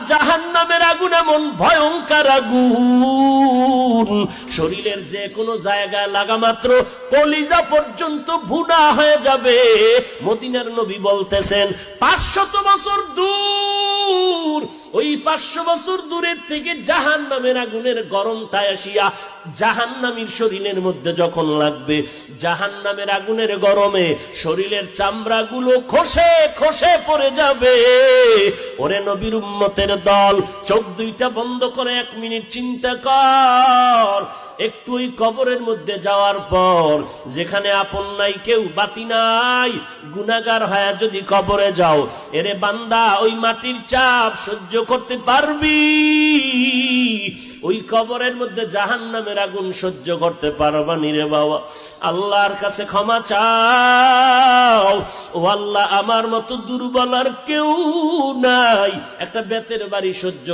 জাহান্নামের আগুন এমন ভয়ঙ্কর আগুন, শরীরের যে কোনো জায়গায় লাগা মাত্র কলিজা পর্যন্ত ভুনা হয়ে যাবে। মদিনার নবী বলতেছেন 500 বছর দূর, ওই 500 বছর দূরের থেকে জাহান্নামের আগুনের গরমটা আসিয়া জাহান্নামীর শরীরের মধ্যে যখন লাগবে, জাহান্নামের আগুনের গরমে শরীরের চামড়াগুলো খসে খসে পড়ে যাবে। ওরে নবীর উম্মতের দল, চোখ দুইটা বন্ধ করে 1 মিনিট চিন্তা কর। একটু ওই কবরের মধ্যে যাওয়ার পর, যেখানে আপন নাই, কেউ বাতি নাই, গুনাহগার হয়ে যদি কবরে যাও, এরে বান্দা ওই মাটির চাপ সহ্য করতে পারবি? ওই কবরের মধ্যে জাহান্নামের আগুন সহ্য করতে পারবানি রে বাবা? আল্লাহর কাছে ক্ষমা চাও, ও আল্লাহ আমার মতো দুর্বল আর কেউ নাই, একটা বেতের বাড়ি সহ্য